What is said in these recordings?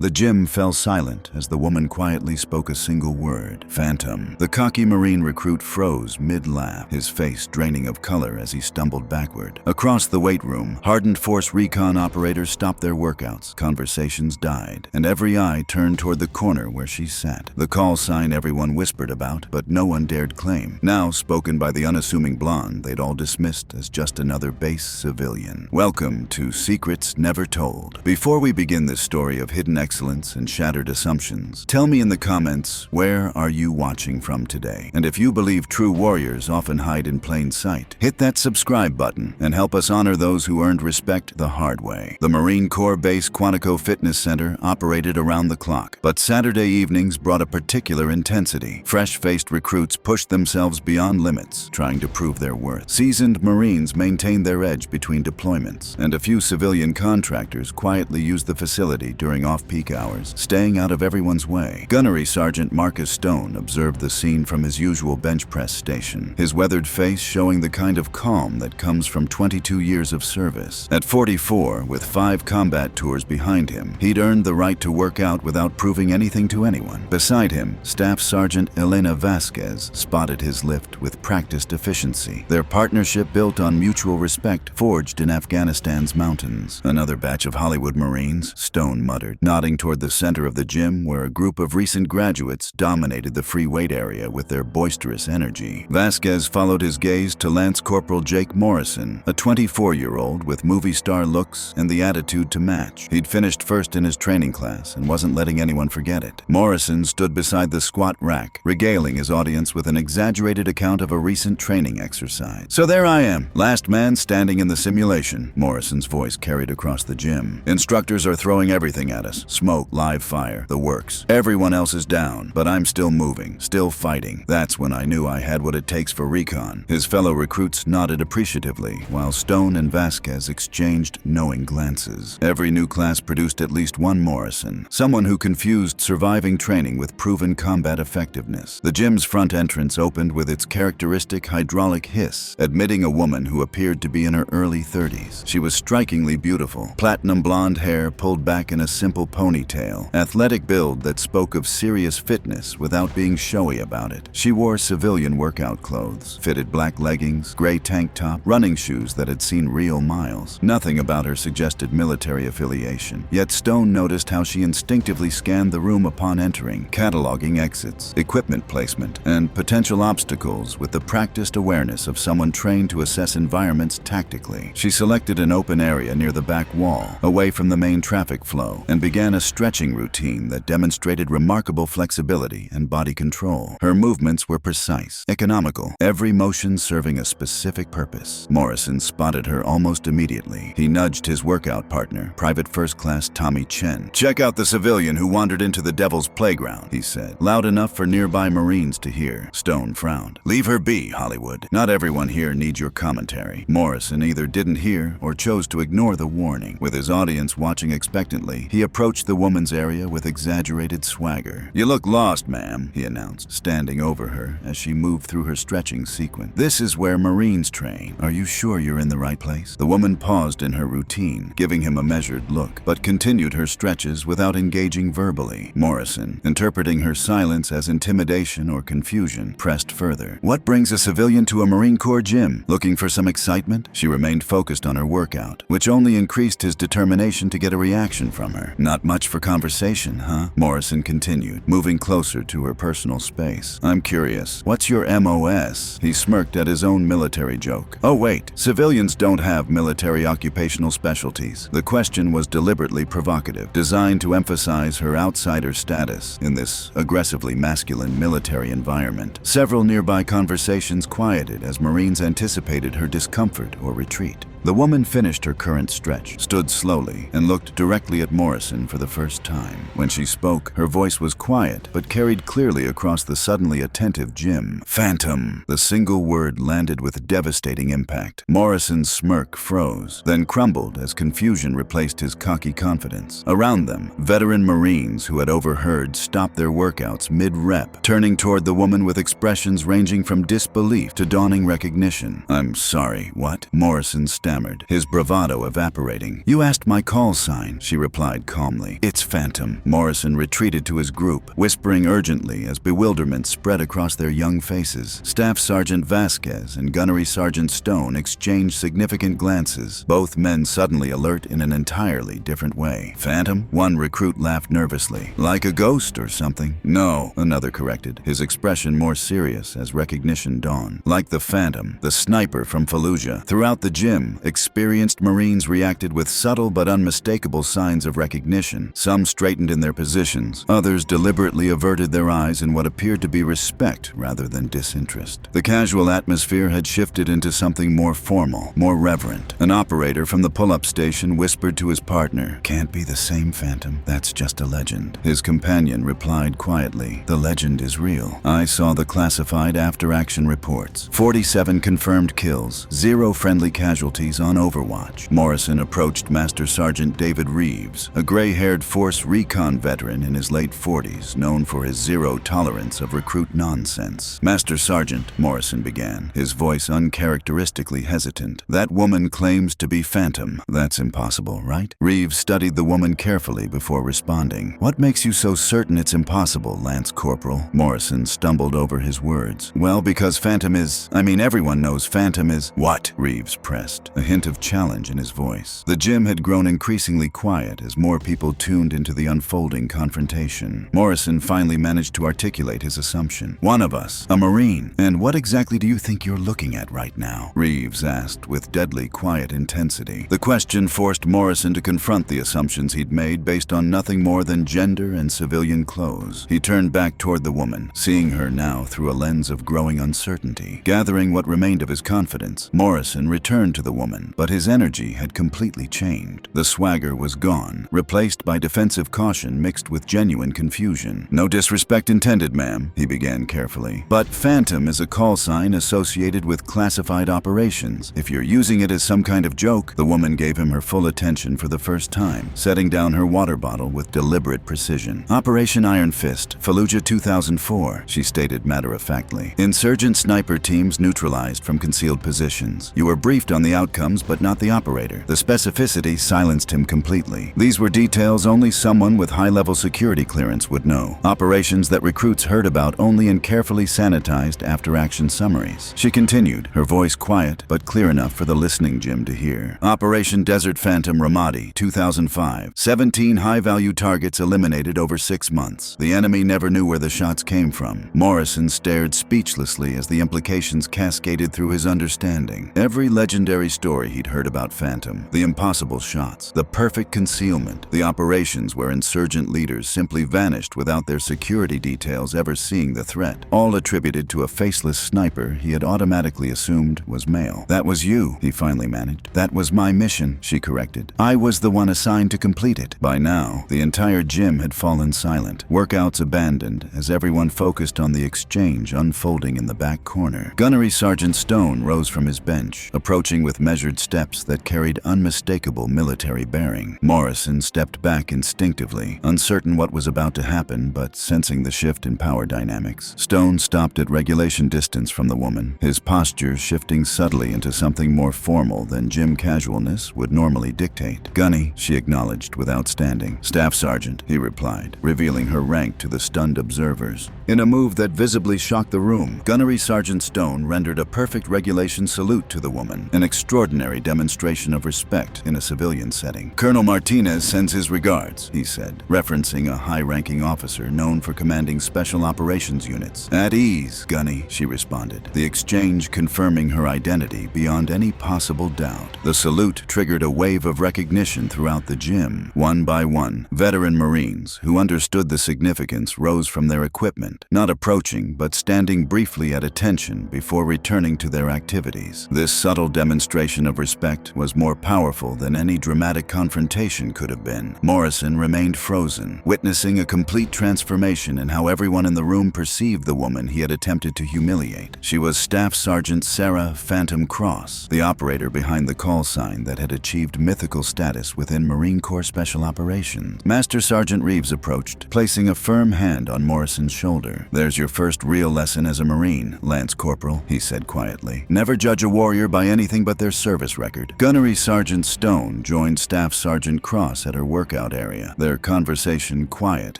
The gym fell silent as the woman quietly spoke a single word, "Phantom." The cocky Marine recruit froze mid-laugh, his face draining of color as he stumbled backward. Across the weight room, hardened force recon operators stopped their workouts, conversations died, and every eye turned toward the corner where she sat. The call sign everyone whispered about, but no one dared claim. Now spoken by the unassuming blonde they'd all dismissed as just another base civilian. Welcome to Secrets Never Told. Before we begin this story of hidden excellence and shattered assumptions, tell me in the comments, where are you watching from today? And if you believe true warriors often hide in plain sight, hit that subscribe button and help us honor those who earned respect the hard way. The Marine Corps Base Quantico Fitness Center operated around the clock, but Saturday evenings brought a particular intensity. Fresh-faced recruits pushed themselves beyond limits, trying to prove their worth. Seasoned Marines maintained their edge between deployments, and a few civilian contractors quietly used the facility during off-peak hours, staying out of everyone's way. Gunnery Sergeant Marcus Stone observed the scene from his usual bench press station, his weathered face showing the kind of calm that comes from 22 years of service. At 44, with 5 combat tours behind him, he'd earned the right to work out without proving anything to anyone. Beside him, Staff Sergeant Elena Vasquez spotted his lift with practiced efficiency, their partnership built on mutual respect forged in Afghanistan's mountains. Another batch of Hollywood Marines, Stone muttered, nodding toward the center of the gym where a group of recent graduates dominated the free weight area with their boisterous energy. Vasquez followed his gaze to Lance Corporal Jake Morrison, a 24-year-old with movie star looks and the attitude to match. He'd finished first in his training class and wasn't letting anyone forget it. Morrison stood beside the squat rack, regaling his audience with an exaggerated account of a recent training exercise. "So there I am, last man standing in the simulation," Morrison's voice carried across the gym. "Instructors are throwing everything at us. Smoke, live fire, the works. Everyone else is down, but I'm still moving, still fighting." That's when I knew I had what it takes for recon. His fellow recruits nodded appreciatively, while Stone and Vasquez exchanged knowing glances. Every new class produced at least one Morrison, someone who confused surviving training with proven combat effectiveness. The gym's front entrance opened with its characteristic hydraulic hiss, admitting a woman who appeared to be in her early 30s. She was strikingly beautiful, platinum blonde hair pulled back in a simple ponytail, athletic build that spoke of serious fitness without being showy about it. She wore civilian workout clothes, fitted black leggings, gray tank top, running shoes that had seen real miles. Nothing about her suggested military affiliation, yet Stone noticed how she instinctively scanned the room upon entering, cataloging exits, equipment placement, and potential obstacles with the practiced awareness of someone trained to assess environments tactically. She selected an open area near the back wall, away from the main traffic flow, and began a stretching routine that demonstrated remarkable flexibility and body control. Her movements were precise, economical, every motion serving a specific purpose. Morrison spotted her almost immediately. He nudged his workout partner, Private First Class Tommy Chen. "Check out the civilian who wandered into the Devil's Playground," he said, loud enough for nearby Marines to hear. Stone frowned. "Leave her be, Hollywood. Not everyone here needs your commentary." Morrison either didn't hear or chose to ignore the warning. With his audience watching expectantly, he approached the woman's area with exaggerated swagger. "You look lost, ma'am," he announced, standing over her as she moved through her stretching sequence. "This is where Marines train. Are you sure you're in the right place?" The woman paused in her routine, giving him a measured look, but continued her stretches without engaging verbally. Morrison, interpreting her silence as intimidation or confusion, pressed further. "What brings a civilian to a Marine Corps gym? Looking for some excitement?" She remained focused on her workout, which only increased his determination to get a reaction from her. "Not much for conversation, huh?" Morrison continued, moving closer to her personal space. "I'm curious, what's your MOS?" He smirked at his own military joke. "Oh wait, civilians don't have military occupational specialties." The question was deliberately provocative, designed to emphasize her outsider status in this aggressively masculine military environment. Several nearby conversations quieted as Marines anticipated her discomfort or retreat. The woman finished her current stretch, stood slowly, and looked directly at Morrison for the first time. When she spoke, her voice was quiet, but carried clearly across the suddenly attentive gym. "Phantom." The single word landed with devastating impact. Morrison's smirk froze, then crumbled as confusion replaced his cocky confidence. Around them, veteran Marines who had overheard stopped their workouts mid-rep, turning toward the woman with expressions ranging from disbelief to dawning recognition. "I'm sorry, what?" Morrison stammered. stammered, his bravado evaporating. "You asked my call sign," she replied calmly. "It's Phantom." Morrison retreated to his group, whispering urgently as bewilderment spread across their young faces. Staff Sergeant Vasquez and Gunnery Sergeant Stone exchanged significant glances, both men suddenly alert in an entirely different way. "Phantom?" One recruit laughed nervously. "Like a ghost or something?" "No," another corrected, his expression more serious as recognition dawned. "Like the Phantom, the sniper from Fallujah." Throughout the gym, experienced Marines reacted with subtle but unmistakable signs of recognition. Some straightened in their positions, others deliberately averted their eyes in what appeared to be respect rather than disinterest. The casual atmosphere had shifted into something more formal, more reverent. An operator from the pull-up station whispered to his partner, "Can't be the same Phantom. That's just a legend." His companion replied quietly, "The legend is real. I saw the classified after-action reports. 47 confirmed kills, 0 friendly casualties on Overwatch." Morrison approached Master Sergeant David Reeves, a gray-haired force recon veteran in his late 40s, known for his zero tolerance of recruit nonsense. "Master Sergeant," Morrison began, his voice uncharacteristically hesitant, "that woman claims to be Phantom. That's impossible, right?" Reeves studied the woman carefully before responding. "What makes you so certain it's impossible, Lance Corporal?" Morrison stumbled over his words. "Well, because Phantom is... everyone knows Phantom is..." "What?" Reeves pressed, a hint of challenge in his voice. The gym had grown increasingly quiet as more people tuned into the unfolding confrontation. Morrison finally managed to articulate his assumption. "One of us, a Marine. And what exactly do you think you're looking at right now?" Reeves asked with deadly quiet intensity. The question forced Morrison to confront the assumptions he'd made based on nothing more than gender and civilian clothes. He turned back toward the woman, seeing her now through a lens of growing uncertainty. Gathering what remained of his confidence, Morrison returned to the woman, but his energy had completely changed. The swagger was gone, replaced by defensive caution mixed with genuine confusion. "No disrespect intended, ma'am," he began carefully, "but Phantom is a call sign associated with classified operations. If you're using it as some kind of joke..." The woman gave him her full attention for the first time, setting down her water bottle with deliberate precision. "Operation Iron Fist, Fallujah 2004, she stated matter-of-factly. "Insurgent sniper teams neutralized from concealed positions. You were briefed on the outcomes, but not the operator." The specificity silenced him completely. These were details only someone with high-level security clearance would know. Operations that recruits heard about only in carefully sanitized after-action summaries. She continued, her voice quiet but clear enough for the listening gym to hear. "Operation Desert Phantom Ramadi, 2005. 17 high-value targets eliminated over 6 months. The enemy never knew where the shots came from." Morrison stared speechlessly as the implications cascaded through his understanding. Every legendary story he'd heard about Phantom, the impossible shots, the perfect concealment, the operations where insurgent leaders simply vanished without their security details ever seeing the threat, all attributed to a faceless sniper he had automatically assumed was male. "That was you," he finally managed. "That was my mission," she corrected. "I was the one assigned to complete it." By now, the entire gym had fallen silent, workouts abandoned as everyone focused on the exchange unfolding in the back corner. Gunnery Sergeant Stone rose from his bench, approaching with measured steps that carried unmistakable military bearing. Morrison stepped back instinctively, uncertain what was about to happen, but sensing the shift in power dynamics. Stone stopped at regulation distance from the woman, his posture shifting subtly into something more formal than gym casualness would normally dictate. "Gunny," she acknowledged without standing. "Staff Sergeant," he replied, revealing her rank to the stunned observers. In a move that visibly shocked the room, Gunnery Sergeant Stone rendered a perfect regulation salute to the woman, an extraordinary demonstration of respect in a civilian setting. "Colonel Martinez sends his regards," he said, referencing a high-ranking officer known for commanding special operations units. "At ease, Gunny," she responded, the exchange confirming her identity beyond any possible doubt. The salute triggered a wave of recognition throughout the gym. One by one, veteran Marines who understood the significance rose from their equipment, not approaching but standing briefly at attention before returning to their activities. This subtle demonstration of respect was more powerful than any dramatic confrontation could have been. Morrison remained frozen, witnessing a complete transformation in how everyone in the room perceived the woman he had attempted to humiliate. She was Staff Sergeant Sarah Phantom Cross, the operator behind the call sign that had achieved mythical status within Marine Corps Special Operations. Master Sergeant Reeves approached, placing a firm hand on Morrison's shoulder. "There's your first real lesson as a Marine, Lance Corporal," he said quietly. "Never judge a warrior by anything but their service record. Gunnery Sergeant Stone joined Staff Sergeant Cross at her workout area, their conversation quiet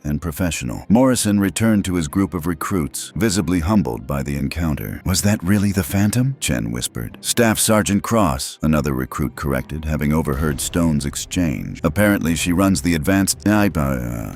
and professional. Morrison returned to his group of recruits, visibly humbled by the encounter. "Was that really the Phantom?" Chen whispered. "Staff Sergeant Cross," another recruit corrected, having overheard Stone's exchange. "Apparently she runs the advanced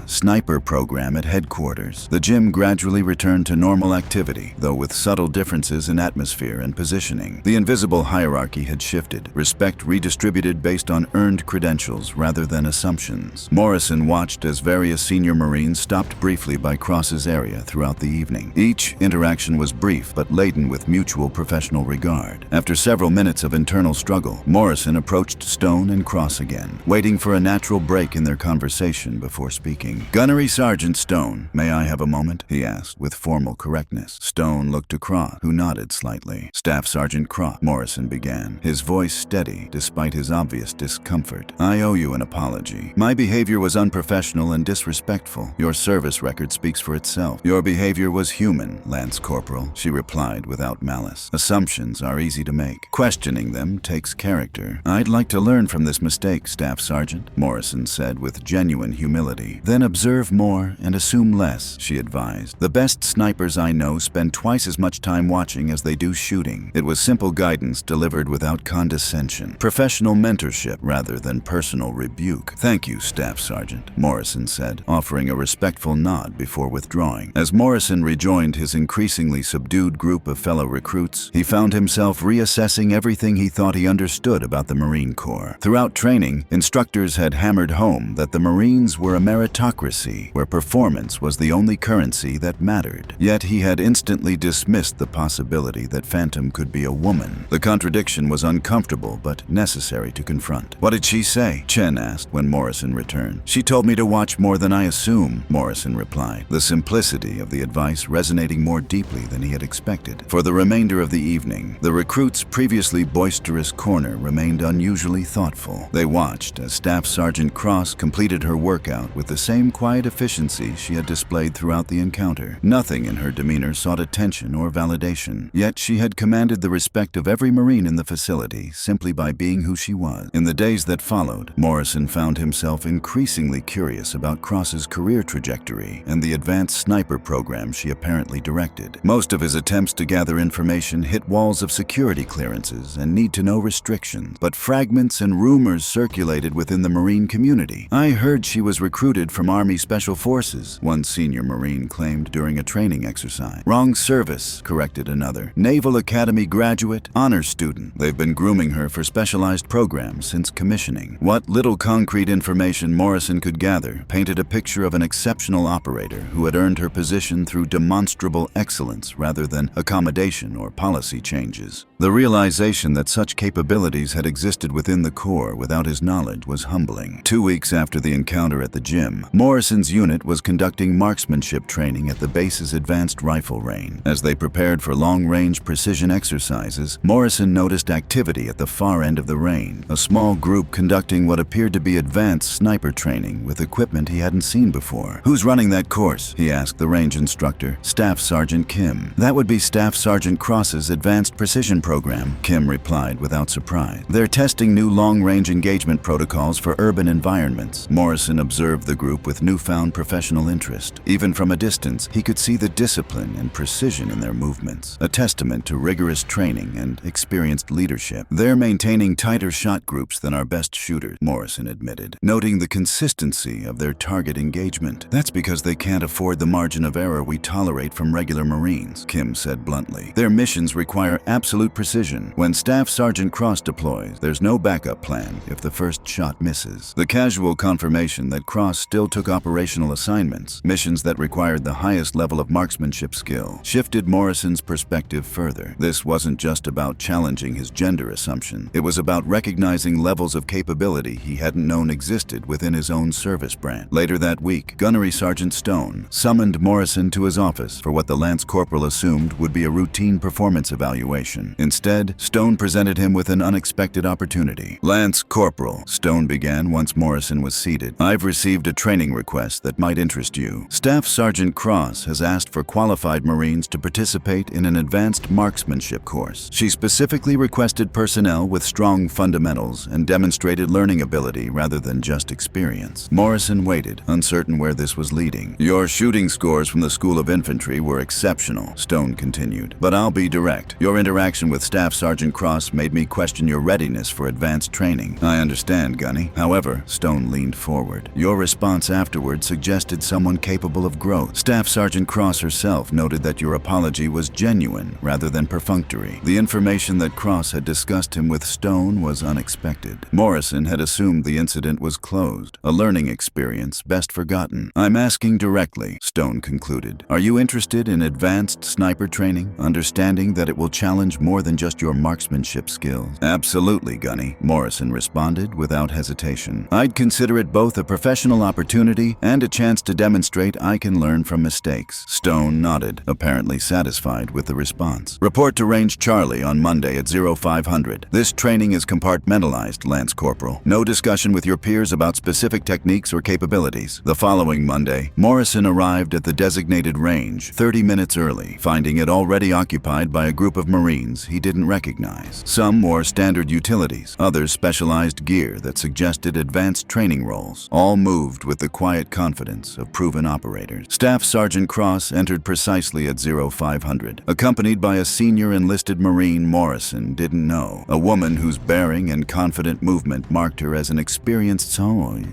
sniper program at headquarters." The gym gradually returned to normal activity, though with subtle differences in atmosphere and positioning. The invisible hierarchy had shifted, respect redistributed based on earned credentials rather than assumptions. Morrison watched as various senior Marines stopped briefly by Cross's area throughout the evening. Each interaction was brief but laden with mutual professional regard. After several minutes of internal struggle, Morrison approached Stone and Cross again, waiting for a natural break in their conversation before speaking. "Gunnery Sergeant Stone, may I have a moment?" he asked with formal correctness. Stone looked to Cross, who nodded slightly. "Staff Sergeant Cross," Morrison began, his voice steady despite his obvious discomfort. "I owe you an apology. My behavior was unprofessional and disrespectful. Your service record speaks for itself." "Your behavior was human, Lance Corporal," she replied without malice. "Assumptions are easy to make. Questioning them takes character." "I'd like to learn from this mistake, Staff Sergeant," Morrison said with genuine humility. "Then observe more and assume less," she advised. "The best snipers I know spend twice as much time watching as they do shooting." It was simple guidance delivered without condescension. Professional mentorship rather than personal rebuke. "Thank you, Staff Sergeant," Morrison said, offering a respectful nod before withdrawing. As Morrison rejoined his increasingly subdued group of fellow recruits, he found himself reassessing everything he thought he understood about the Marine Corps. Throughout training, instructors had hammered home that the Marines were a meritocracy, where performance was the only currency that mattered. Yet he had instantly dismissed the possibility that Phantom could be a woman. The contradiction was uncomfortable but necessary to confront. "What did she say?" Chen asked when Morrison returned. "She told me to watch more than I assume," Morrison replied, the simplicity of the advice resonating more deeply than he had expected. For the remainder of the evening, the recruits' previously boisterous corner remained unusually thoughtful. They watched as Staff Sergeant Cross completed her workout with the same quiet efficiency she had displayed throughout the encounter. Nothing in her demeanor sought attention or validation, yet she had commanded the respect of every Marine in the facility simply by being who she was. In the days that followed, Morrison found himself increasingly curious about Cross's career trajectory and the advanced sniper program she apparently directed. Most of his attempts to gather information hit walls of security clearances and need-to-know restrictions, but fragments and rumors circulated within the Marine community. "I heard she was recruited from Army Special Forces," one senior Marine claimed during a training exercise. "Wrong service," corrected another. "Naval Academy graduate, honor student. They've been grooming her for specialized programs since commissioning." What little concrete information Morrison could gather painted a picture of an exceptional operator who had earned her position through demonstrable excellence rather than accommodation or policy changes. The realization that such capabilities had existed within the Corps without his knowledge was humbling. 2 weeks after the encounter at the gym, Morrison's unit was conducting marksmanship training at the base's advanced rifle range. As they prepared for long-range precision exercises, Morrison noticed activity at the far end of the range, a small group conducting what appeared to be advanced sniper training with equipment he hadn't seen before. "Who's running that course?" he asked the range instructor. "Staff Sergeant Kim." "That would be Staff Sergeant Cross's advanced precision program," Kim replied without surprise. "They're testing new long-range engagement protocols for urban environments." Morrison observed the group with newfound professional interest. Even from a distance, he could see the discipline and precision in their movements, a testament to rigorous training and experienced leadership. "They're maintaining tighter shot groups than our best shooters," Morrison admitted, noting the consistency of their target engagement. "That's because they can't afford the margin of error we tolerate from regular Marines," Kim said bluntly. "Their missions require absolute precision. When Staff Sergeant Cross deploys, there's no backup plan if the first shot misses." The casual confirmation that Cross still took operational assignments, missions that required the highest level of marksmanship skill, shifted Morrison's perspective further. This wasn't just about challenging his gender assumption. It was about recognizing levels of capability he hadn't known existed within his own service branch. Later that week, Gunnery Sergeant Stone summoned Morrison to his office for what the Lance Corporal assumed would be a routine performance evaluation. Instead, Stone presented him with an unexpected opportunity. "Lance Corporal," Stone began once Morrison was seated, "I've received a training request that might interest you. Staff Sergeant Cross has asked for qualified Marines to participate in an advanced marksmanship course. She specifically requested personnel with strong fundamentals and demonstrated learning ability rather than just experience. Morrison waited, uncertain where this was leading. Your shooting scores from the School of Infantry were exceptional, Stone continued. But I'll be direct. Your interaction with Staff Sergeant Cross made me question your readiness for advanced training. I understand, Gunny. However, Stone leaned forward. Your response afterward suggested someone capable of growth. Staff Sergeant Cross herself noted that your apology was genuine rather than perfunctory. The information that Cross had discussed him with Stone was unexpected. Morrison had assumed the incident was closed, a learning experience best forgotten. I'm asking directly, Stone concluded. Are you interested in advanced sniper training, understanding that it will challenge more than just your marksmanship skills? Absolutely, Gunny, Morrison responded without hesitation. I'd consider it both a professional opportunity and a chance to demonstrate I can learn from mistakes. Stone nodded, apparently satisfied with the response. Report to Range Charlie on Monday at 0500. This training is compartmentalized, Lance Corporal. No discussion with your peers about specific techniques or capabilities. The following Monday, Morrison arrived at the designated range 30 minutes early, finding it already occupied by a group of Marines he didn't recognize. Some wore standard utilities, others specialized gear that suggested advanced training roles. All moved with the quiet confidence of proven operators. Staff Sergeant Cross entered precisely at 0500, accompanied by a senior enlisted Marine Morrison didn't know, a woman whose bearing and confident movement marked her as an experienced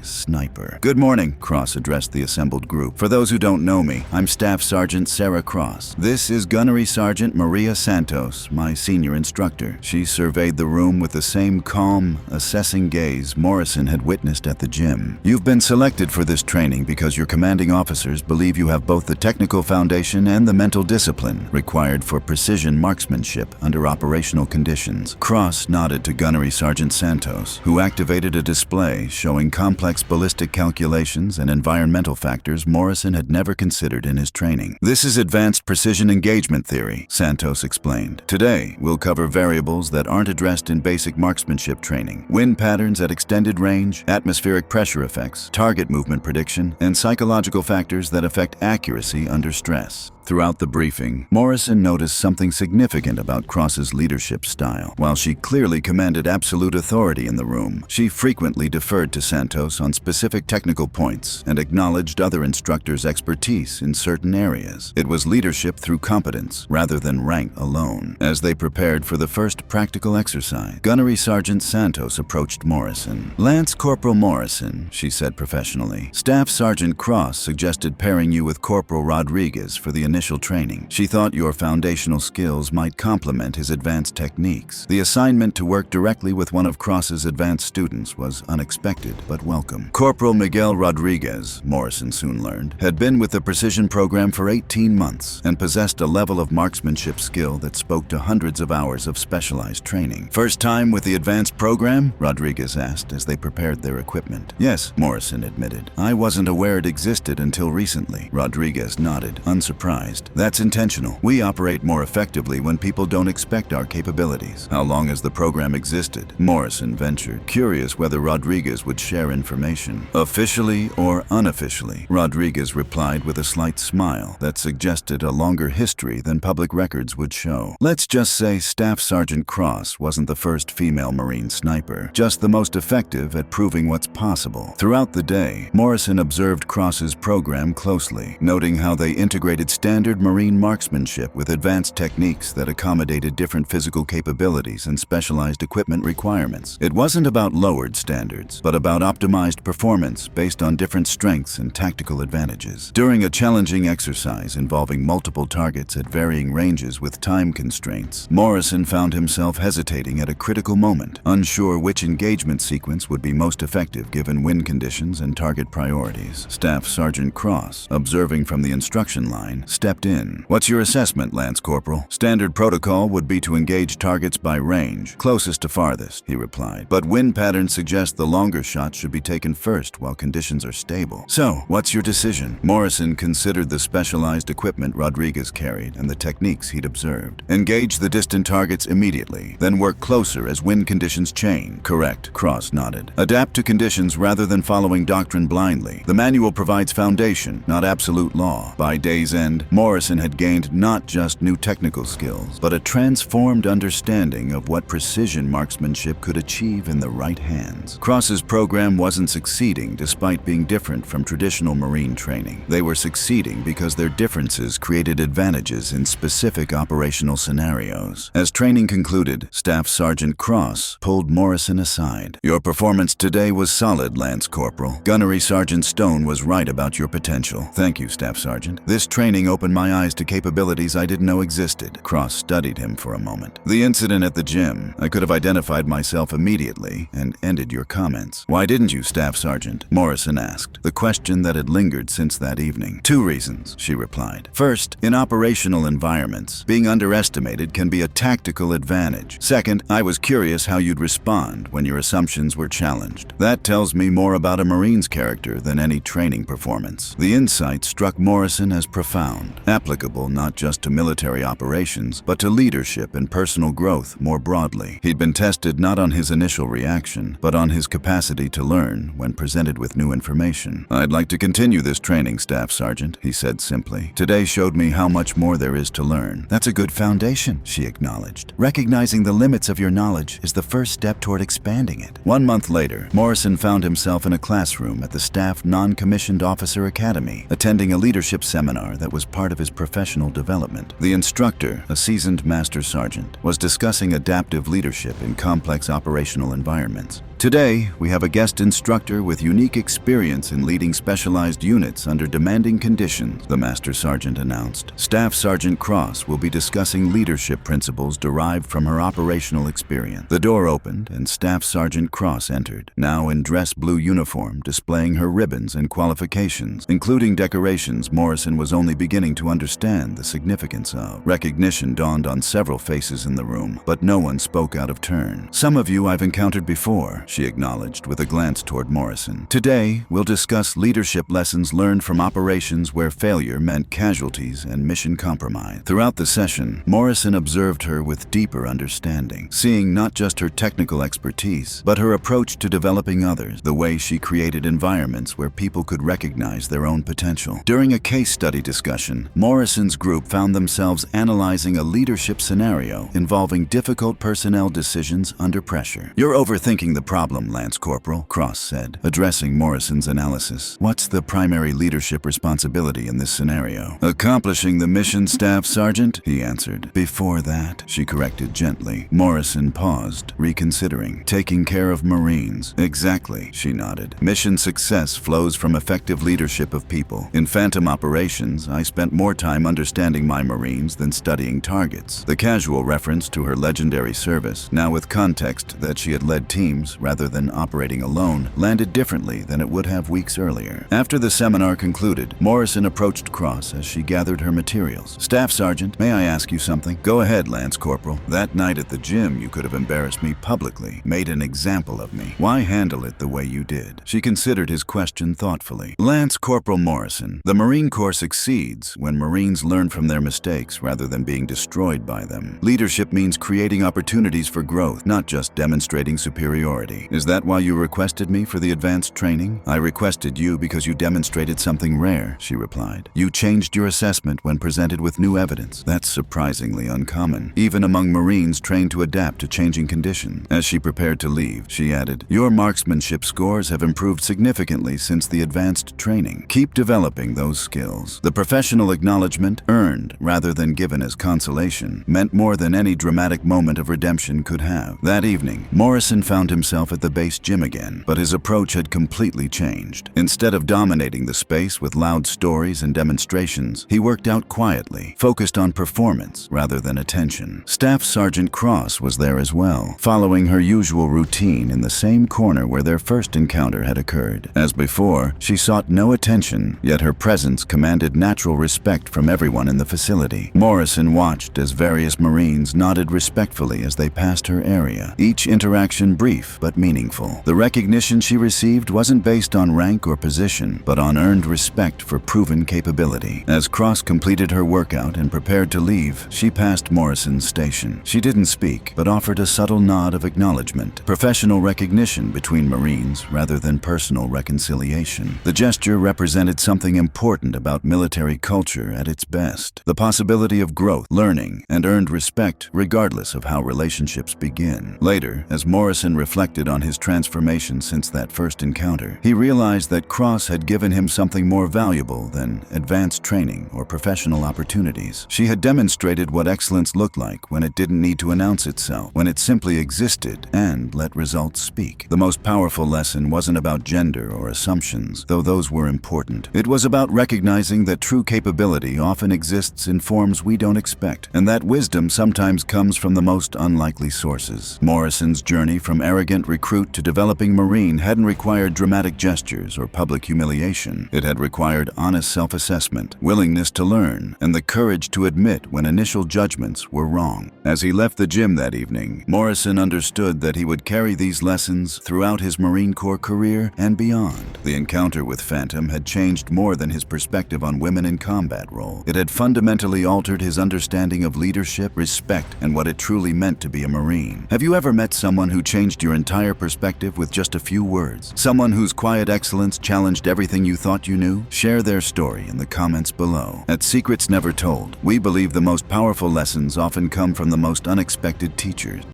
sniper. Good morning, Cross addressed the assembled group. For those who don't know me, I'm Staff Sergeant Sarah Cross. This is Gunnery Sergeant Maria Santos, my senior instructor. She surveyed the room with the same calm, assessing gaze Morrison had witnessed at the gym. You've been selected for this training because your commanding officers believe you have both the technical foundation and the mental discipline required for precision marksmanship under operational conditions. Cross nodded to Gunnery Sergeant Santos, who activated a display showing complex ballistic calculations and environmental factors Morrison had never considered in his training. This is advanced precision engagement theory, Santos explained. Today, we'll cover variables that aren't addressed in basic marksmanship training: wind patterns at extended range, atmospheric pressure effects, target movement prediction, and psychological factors that affect accuracy under stress. Throughout the briefing, Morrison noticed something significant about Cross's leadership style. While she clearly commanded absolute authority in the room, she frequently deferred to Santos on specific technical points and acknowledged other instructors' expertise in certain areas. It was leadership through competence rather than rank alone. As they prepared for the first practical exercise, Gunnery Sergeant Santos approached Morrison. Lance Corporal Morrison, she said professionally, Staff Sergeant Cross suggested pairing you with Corporal Rodriguez for the initial training. She thought your foundational skills might complement his advanced techniques. The assignment to work directly with one of Cross's advanced students was unexpected but welcome. Corporal Miguel Rodriguez, Morrison soon learned, had been with the precision program for 18 months and possessed a level of marksmanship skill that spoke to hundreds of hours of specialized training. First time with the advanced program? Rodriguez asked as they prepared their equipment. Yes, Morrison admitted. I wasn't aware it existed until recently. Rodriguez nodded, unsurprised. That's intentional. We operate more effectively when people don't expect our capabilities. How long has the program existed? Morrison ventured, curious whether Rodriguez would share information. Officially or unofficially, Rodriguez replied with a slight smile that suggested a longer history than public records would show. Let's just say Staff Sergeant Cross wasn't the first female Marine sniper, just the most effective at proving what's possible. Throughout the day, Morrison observed Cross's program closely, noting how they integrated standard Marine marksmanship with advanced techniques that accommodated different physical capabilities and specialized equipment requirements. It wasn't about lowered standards, but about optimized performance based on different strengths and tactical advantages. During a challenging exercise involving multiple targets at varying ranges with time constraints, Morrison found himself hesitating at a critical moment, unsure which engagement sequence would be most effective given wind conditions and target priorities. Staff Sergeant Cross, observing from the instruction line, stepped in. What's your assessment, Lance Corporal? Standard protocol would be to engage targets by range, closest to farthest, he replied. But wind patterns suggest the longer shots should be taken first while conditions are stable. So, what's your decision? Morrison considered the specialized equipment Rodriguez carried and the techniques he'd observed. Engage the distant targets immediately, then work closer as wind conditions change. Correct, Cross nodded. Adapt to conditions rather than following doctrine blindly. The manual provides foundation, not absolute law. By day's end, Morrison had gained not just new technical skills, but a transformed understanding of what precision marksmanship could achieve in the right hands. Cross's program wasn't succeeding despite being different from traditional Marine training. They were succeeding because their differences created advantages in specific operational scenarios. As training concluded, Staff Sergeant Cross pulled Morrison aside. "Your performance today was solid, Lance Corporal. Gunnery Sergeant Stone was right about your potential." "Thank you, Staff Sergeant. This training opened my eyes to capabilities I didn't know existed." Cross studied him for a moment. "The incident at the gym, I could have identified myself immediately and ended your comments." "Why didn't you, Staff Sergeant?" Morrison asked, the question that had lingered since that evening. "Two reasons," she replied. "First, in operational environments, being underestimated can be a tactical advantage. Second, I was curious how you'd respond when your assumptions were challenged. That tells me more about a Marine's character than any training performance." The insight struck Morrison as profound, applicable not just to military operations, but to leadership and personal growth more broadly. He'd been tested not on his initial reaction, but on his capacity to learn when presented with new information. "I'd like to continue this training, Staff Sergeant," he said simply. "Today showed me how much more there is to learn." "That's a good foundation," she acknowledged. "Recognizing the limits of your knowledge is the first step toward expanding it." 1 month later, Morrison found himself in a classroom at the Staff Non-Commissioned Officer Academy, attending a leadership seminar that was part of his professional development. The instructor, a seasoned master sergeant, was discussing adaptive leadership in complex operational environments. "Today, we have a guest instructor with unique experience in leading specialized units under demanding conditions," the Master Sergeant announced. "Staff Sergeant Cross will be discussing leadership principles derived from her operational experience." The door opened and Staff Sergeant Cross entered, now in dress blue uniform, displaying her ribbons and qualifications, including decorations Morrison was only beginning to understand the significance of. Recognition dawned on several faces in the room, but no one spoke out of turn. "Some of you I've encountered before," she acknowledged with a glance toward Morrison. "Today, we'll discuss leadership lessons learned from operations where failure meant casualties and mission compromise." Throughout the session, Morrison observed her with deeper understanding, seeing not just her technical expertise, but her approach to developing others, the way she created environments where people could recognize their own potential. During a case study discussion, Morrison's group found themselves analyzing a leadership scenario involving difficult personnel decisions under pressure. "You're overthinking the problem, Lance Corporal," Cross said, addressing Morrison's analysis. "What's the primary leadership responsibility in this scenario?" "Accomplishing the mission, Staff Sergeant," he answered. "Before that," she corrected gently. Morrison paused, reconsidering. "Taking care of Marines." "Exactly," she nodded. "Mission success flows from effective leadership of people. In Phantom operations, I spent more time understanding my Marines than studying targets." The casual reference to her legendary service, now with context that she had led teams rather than operating alone, landed differently than it would have weeks earlier. After the seminar concluded, Morrison approached Cross as she gathered her materials. "Staff Sergeant, may I ask you something?" "Go ahead, Lance Corporal. That night at the gym, you could have embarrassed me publicly, made an example of me. Why handle it the way you did?" She considered his question thoughtfully. "Lance Corporal Morrison, the Marine Corps succeeds when Marines learn from their mistakes rather than being destroyed by them. Leadership means creating opportunities for growth, not just demonstrating superiority. Is that why you requested me for the advanced training?" "I requested you because you demonstrated something rare," she replied. "You changed your assessment when presented with new evidence. That's surprisingly uncommon, even among Marines trained to adapt to changing conditions." As she prepared to leave, she added, "Your marksmanship scores have improved significantly since the advanced training. Keep developing those skills." The professional acknowledgement, earned rather than given as consolation, meant more than any dramatic moment of redemption could have. That evening, Morrison found himself at the base gym again, but his approach had completely changed. Instead of dominating the space with loud stories and demonstrations, he worked out quietly, focused on performance rather than attention. Staff Sergeant Cross was there as well, following her usual routine in the same corner where their first encounter had occurred. As before, she sought no attention, yet her presence commanded natural respect from everyone in the facility. Morrison watched as various Marines nodded respectfully as they passed her area, each interaction brief but but meaningful. The recognition she received wasn't based on rank or position, but on earned respect for proven capability. As Cross completed her workout and prepared to leave, she passed Morrison's station. She didn't speak, but offered a subtle nod of acknowledgement, professional recognition between Marines rather than personal reconciliation. The gesture represented something important about military culture at its best: the possibility of growth, learning, and earned respect regardless of how relationships begin. Later, as Morrison reflected on his transformation since that first encounter, he realized that Cross had given him something more valuable than advanced training or professional opportunities. She had demonstrated what excellence looked like when it didn't need to announce itself, when it simply existed and let results speak. The most powerful lesson wasn't about gender or assumptions, though those were important. It was about recognizing that true capability often exists in forms we don't expect, and that wisdom sometimes comes from the most unlikely sources. Morrison's journey from arrogant recruit to developing Marine hadn't required dramatic gestures or public humiliation. It had required honest self-assessment, willingness to learn, and the courage to admit when initial judgments were wrong. As he left the gym that evening, Morrison understood that he would carry these lessons throughout his Marine Corps career and beyond. The encounter with Phantom had changed more than his perspective on women in combat role. It had fundamentally altered his understanding of leadership, respect, and what it truly meant to be a Marine. Have you ever met someone who changed your entire perspective with just a few words? Someone whose quiet excellence challenged everything you thought you knew? Share their story in the comments below. At Secrets Never Told, we believe the most powerful lessons often come from the most unexpected teachers.